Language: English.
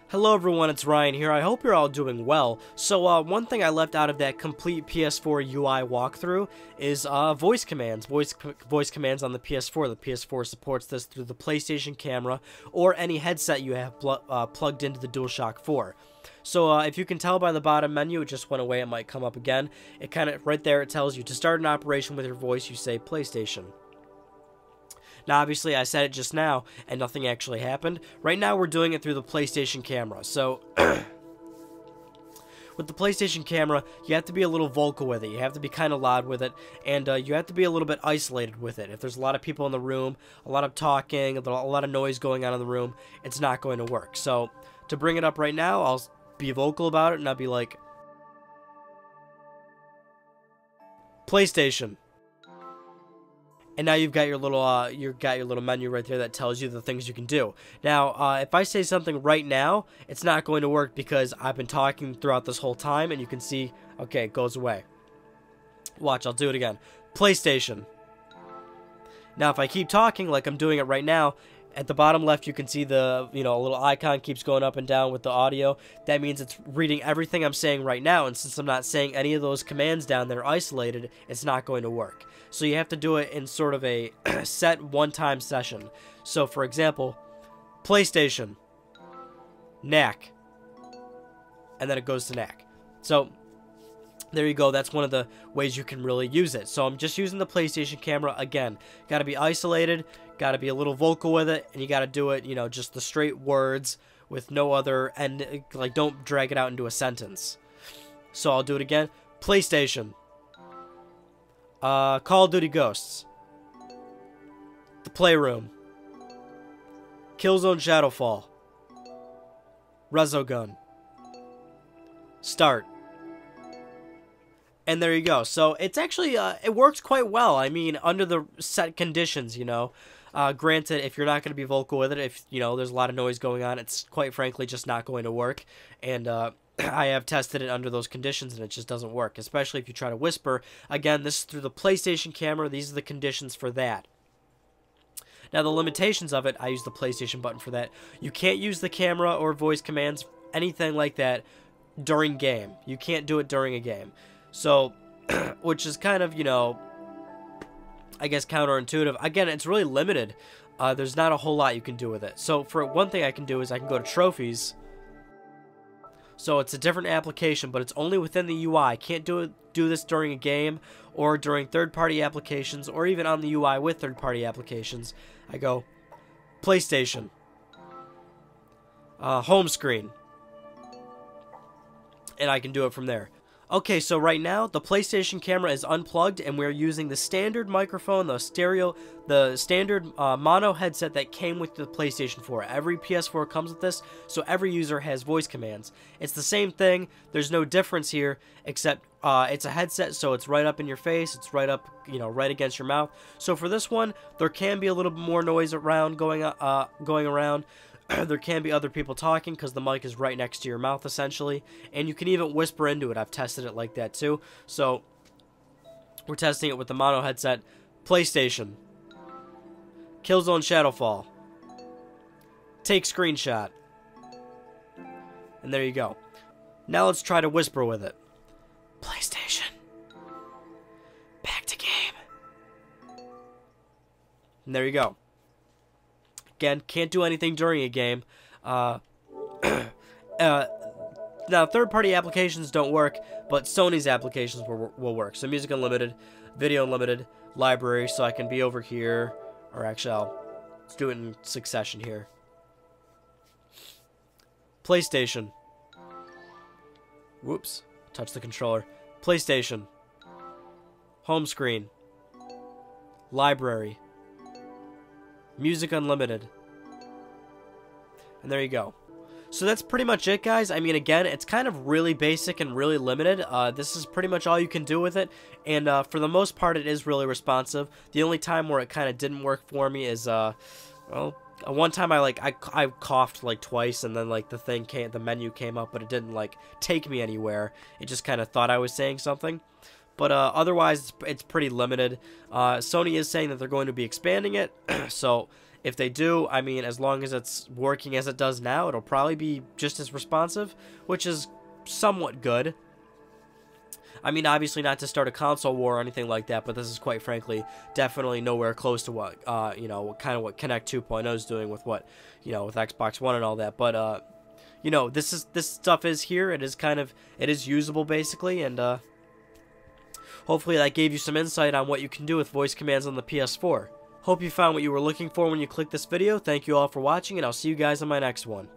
Hello everyone, it's Ryan here. I hope you're all doing well. So one thing I left out of that complete PS4 UI walkthrough is voice commands. Voice commands on the PS4. The PS4 supports this through the PlayStation camera or any headset you have plugged into the DualShock 4. So if you can tell by the bottom menu, it just went away. It might come up again. It kind of right there. It tells you to start an operation with your voice. You say PlayStation. Now, obviously, I said it just now, and nothing actually happened. Right now, we're doing it through the PlayStation camera. So, with the PlayStation camera, you have to be a little vocal with it. You have to be kind of loud with it, and you have to be a little bit isolated with it. If there's a lot of people in the room, a lot of talking, a lot of noise going on in the room, it's not going to work. So, to bring it up right now, I'll be vocal about it, and I'll be like, PlayStation. And now you've got your little menu right there that tells you the things you can do. Now, if I say something right now, it's not going to work because I've been talking throughout this whole time, and you can see, okay, it goes away. Watch, I'll do it again. PlayStation. Now, if I keep talking like I'm doing it right now, at the bottom left, you can see the, a little icon keeps going up and down with the audio. That means it's reading everything I'm saying right now, and since I'm not saying any of those commands down there isolated, it's not going to work. So you have to do it in sort of a set one-time session. So, for example, PlayStation, knack, and then it goes to knack. So, there you go. That's one of the ways you can really use it. So I'm just using the PlayStation camera again. Got to be isolated, got to be a little vocal with it, and you got to do it, just the straight words with no other, and like don't drag it out into a sentence. So I'll do it again. PlayStation. Call of Duty Ghosts. The Playroom. Killzone Shadowfall. Resogun. Start. And there you go. So it's actually, it works quite well. I mean, under the set conditions, Granted, if you're not going to be vocal with it, if, there's a lot of noise going on, it's quite frankly just not going to work. And, I have tested it under those conditions, and it just doesn't work, especially if you try to whisper. Again, this is through the PlayStation camera. These are the conditions for that. Now, the limitations of it, I use the PlayStation button for that. You can't use the camera or voice commands, anything like that, during game. You can't do it during a game. So, which is kind of, I guess counterintuitive. Again, it's really limited. There's not a whole lot you can do with it. So, for one thing I can do is I can go to Trophies. So it's a different application, but it's only within the UI. I can't do this during a game or during third-party applications or even on the UI with third-party applications. I go PlayStation, home screen, and I can do it from there. Okay, so right now the PlayStation camera is unplugged, and we're using the standard microphone, the standard mono headset that came with the PlayStation 4. Every PS4 comes with this, so every user has voice commands. It's the same thing. There's no difference here, except it's a headset, so it's right up in your face. It's right up, right against your mouth. So for this one, there can be a little bit more noise around going around. There can be other people talking because the mic is right next to your mouth, essentially. And you can even whisper into it. I've tested it like that, too. So, we're testing it with the mono headset. PlayStation. Killzone Shadowfall. Take screenshot. And there you go. Now let's try to whisper with it. PlayStation. Back to game. And there you go. Again, can't do anything during a game. Now, third-party applications don't work, but Sony's applications will work. So Music Unlimited, Video Unlimited, Library, so I can be over here. Or actually, let's do it in succession here. PlayStation. Whoops. Touch the controller. PlayStation. Home screen. Library. Music Unlimited. And there you go. So that's pretty much it, guys. I mean, again, it's kind of really basic and really limited. This is pretty much all you can do with it. And for the most part, it is really responsive. The only time where it kind of didn't work for me is, well, one time I coughed like twice, and then like the menu came up, but it didn't like take me anywhere. It just kind of thought I was saying something. But otherwise, it's pretty limited. Sony is saying that they're going to be expanding it, so If they do, I mean, as long as it's working as it does now, it'll probably be just as responsive, which is somewhat good. I mean, obviously not to start a console war or anything like that, but this is quite frankly definitely nowhere close to what, you know, what Kinect 2.0 is doing with what, you know, with Xbox One and all that. But, you know, this stuff is here. It is usable basically, and hopefully that gave you some insight on what you can do with voice commands on the PS4. Hope you found what you were looking for when you clicked this video. Thank you all for watching, and I'll see you guys on my next one.